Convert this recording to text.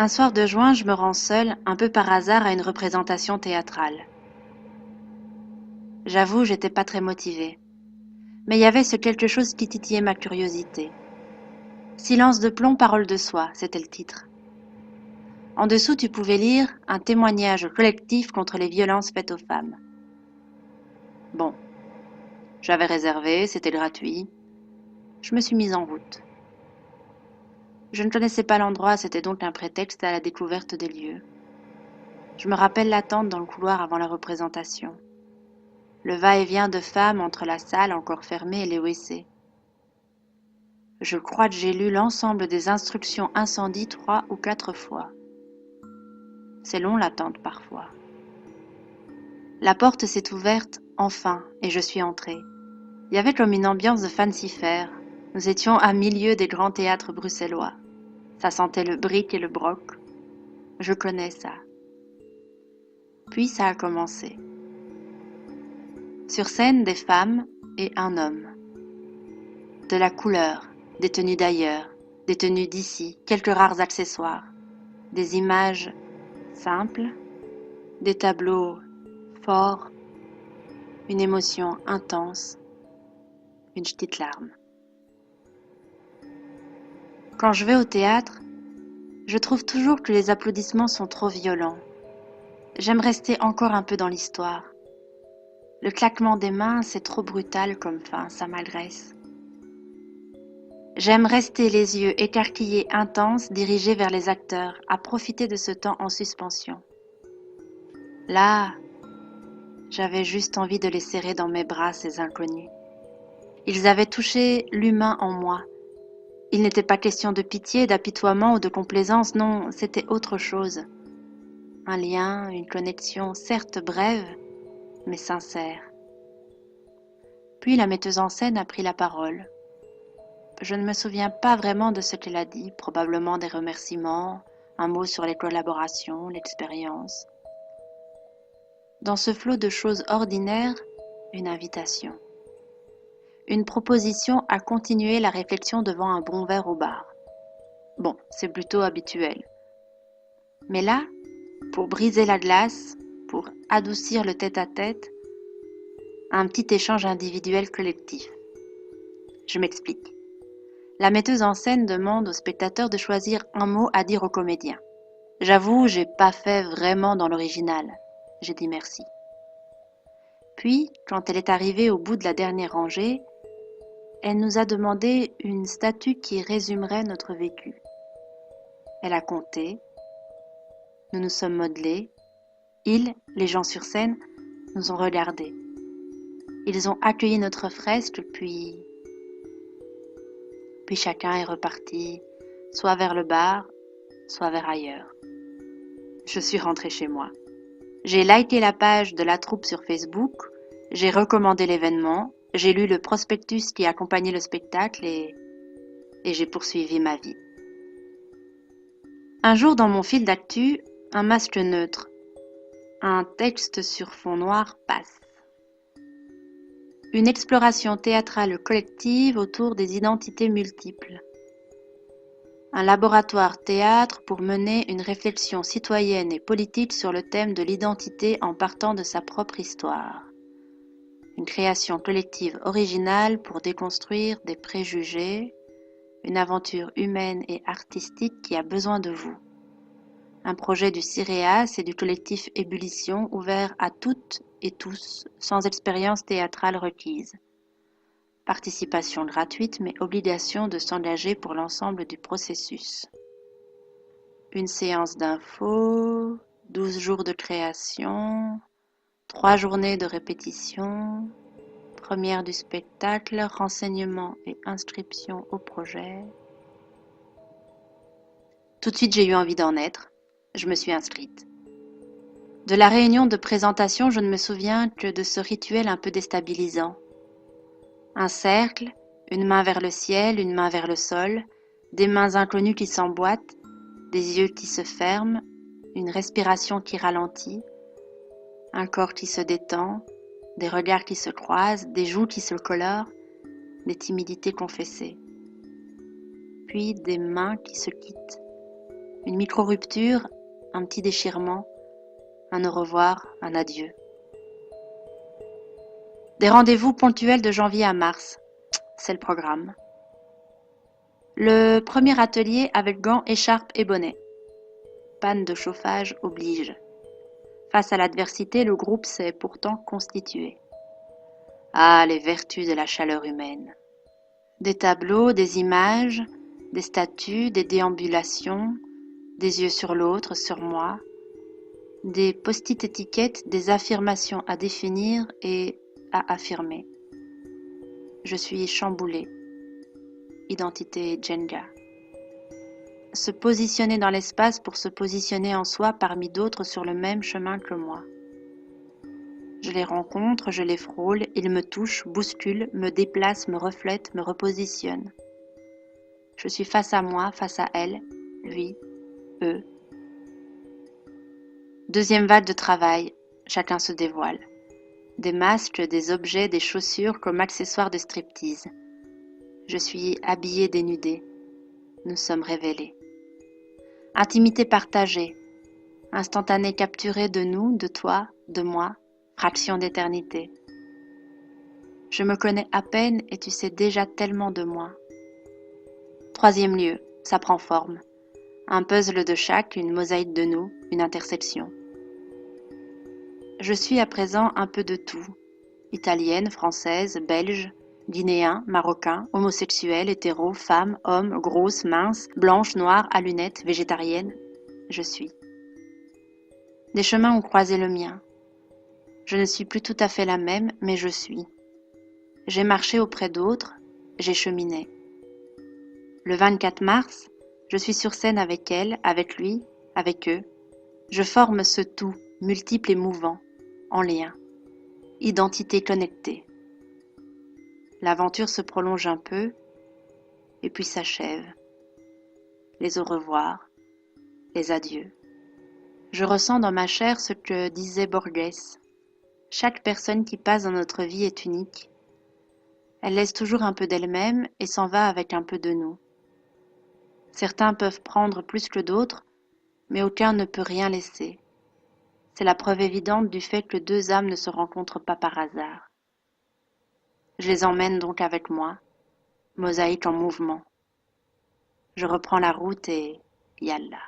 Un soir de juin, je me rends seule, un peu par hasard, à une représentation théâtrale. J'avoue, j'étais pas très motivée. Mais il y avait ce quelque chose qui titillait ma curiosité. Silence de plomb, parole de soi, c'était le titre. En dessous, tu pouvais lire un témoignage collectif contre les violences faites aux femmes. Bon, j'avais réservé, c'était gratuit. Je me suis mise en route. Je ne connaissais pas l'endroit, c'était donc un prétexte à la découverte des lieux. Je me rappelle l'attente dans le couloir avant la représentation. Le va-et-vient de femmes entre la salle encore fermée et les WC. Je crois que j'ai lu l'ensemble des instructions incendie 3 ou 4 fois. C'est long l'attente parfois. La porte s'est ouverte enfin et je suis entrée. Il y avait comme une ambiance de fancy fair. Nous étions à milieu des grands théâtres bruxellois. Ça sentait le brick et le broc. Je connais ça. Puis ça a commencé. Sur scène, des femmes et un homme. De la couleur, des tenues d'ailleurs, des tenues d'ici, quelques rares accessoires. Des images simples, des tableaux forts, une émotion intense, une petite larme. Quand je vais au théâtre, je trouve toujours que les applaudissements sont trop violents. J'aime rester encore un peu dans l'histoire. Le claquement des mains, c'est trop brutal comme fin, ça m'agresse. J'aime rester les yeux écarquillés intenses, dirigés vers les acteurs, à profiter de ce temps en suspension. Là, j'avais juste envie de les serrer dans mes bras, ces inconnus. Ils avaient touché l'humain en moi. Il n'était pas question de pitié, d'apitoiement ou de complaisance, non, c'était autre chose. Un lien, une connexion, certes brève, mais sincère. Puis la metteuse en scène a pris la parole. Je ne me souviens pas vraiment de ce qu'elle a dit, probablement des remerciements, un mot sur les collaborations, l'expérience. Dans ce flot de choses ordinaires, une invitation. Une proposition à continuer la réflexion devant un bon verre au bar. Bon, c'est plutôt habituel. Mais là, pour briser la glace, pour adoucir le tête-à-tête, un petit échange individuel collectif. Je m'explique. La metteuse en scène demande au spectateur de choisir un mot à dire au comédien. J'avoue, j'ai pas fait vraiment dans l'original. J'ai dit merci. Puis, quand elle est arrivée au bout de la dernière rangée, elle nous a demandé une statue qui résumerait notre vécu. Elle a compté, nous nous sommes modelés, ils, les gens sur scène, nous ont regardés. Ils ont accueilli notre fresque, puis chacun est reparti, soit vers le bar, soit vers ailleurs. Je suis rentrée chez moi. J'ai liké la page de la troupe sur Facebook, j'ai recommandé l'événement, j'ai lu le prospectus qui accompagnait le spectacle et j'ai poursuivi ma vie. Un jour dans mon fil d'actu, un masque neutre, un texte sur fond noir passe. Une exploration théâtrale collective autour des identités multiples. Un laboratoire théâtre pour mener une réflexion citoyenne et politique sur le thème de l'identité en partant de sa propre histoire. Une création collective originale pour déconstruire des préjugés, une aventure humaine et artistique qui a besoin de vous. Un projet du CIREAS et du collectif Ébullition ouvert à toutes et tous, sans expérience théâtrale requise. Participation gratuite mais obligation de s'engager pour l'ensemble du processus. Une séance d'infos, 12 jours de création, 3 journées de répétition, première du spectacle, renseignements et inscription au projet. Tout de suite j'ai eu envie d'en être, je me suis inscrite. De la réunion de présentation, je ne me souviens que de ce rituel un peu déstabilisant. Un cercle, une main vers le ciel, une main vers le sol, des mains inconnues qui s'emboîtent, des yeux qui se ferment, une respiration qui ralentit, un corps qui se détend, des regards qui se croisent, des joues qui se colorent, des timidités confessées. Puis des mains qui se quittent. Une micro-rupture, un petit déchirement, un au revoir, un adieu. Des rendez-vous ponctuels de janvier à mars, c'est le programme. Le premier atelier avec gants, écharpe et bonnet. Panne de chauffage oblige. Face à l'adversité, le groupe s'est pourtant constitué. Ah, les vertus de la chaleur humaine. Des tableaux, des images, des statues, des déambulations, des yeux sur l'autre, sur moi, des post-it étiquettes, des affirmations à définir et à affirmer. Je suis chamboulée. Identité Jenga. Se positionner dans l'espace pour se positionner en soi parmi d'autres sur le même chemin que moi. Je les rencontre, je les frôle, ils me touchent, bousculent, me déplacent, me reflètent, me repositionnent. Je suis face à moi, face à elle, lui, eux. Deuxième vague de travail, chacun se dévoile. Des masques, des objets, des chaussures comme accessoires de striptease. Je suis habillée dénudée. Nous sommes révélés. Intimité partagée, instantané capturé de nous, de toi, de moi, fraction d'éternité. Je me connais à peine et tu sais déjà tellement de moi. Troisième lieu, ça prend forme. Un puzzle de chaque, une mosaïque de nous, une intersection. Je suis à présent un peu de tout. Italienne, française, belge, guinéen, marocain, homosexuel, hétéro, femme, homme, grosse, mince, blanche, noire, à lunettes, végétarienne. Je suis. Des chemins ont croisé le mien. Je ne suis plus tout à fait la même, mais je suis. J'ai marché auprès d'autres, j'ai cheminé. Le 24 mars, je suis sur scène avec elle, avec lui, avec eux. Je forme ce tout, multiple et mouvant, en lien. Identité connectée. L'aventure se prolonge un peu, et puis s'achève. Les au revoir, les adieux. Je ressens dans ma chair ce que disait Borges. Chaque personne qui passe dans notre vie est unique. Elle laisse toujours un peu d'elle-même et s'en va avec un peu de nous. Certains peuvent prendre plus que d'autres, mais aucun ne peut rien laisser. C'est la preuve évidente du fait que deux âmes ne se rencontrent pas par hasard. Je les emmène donc avec moi, mosaïque en mouvement. Je reprends la route et yallah.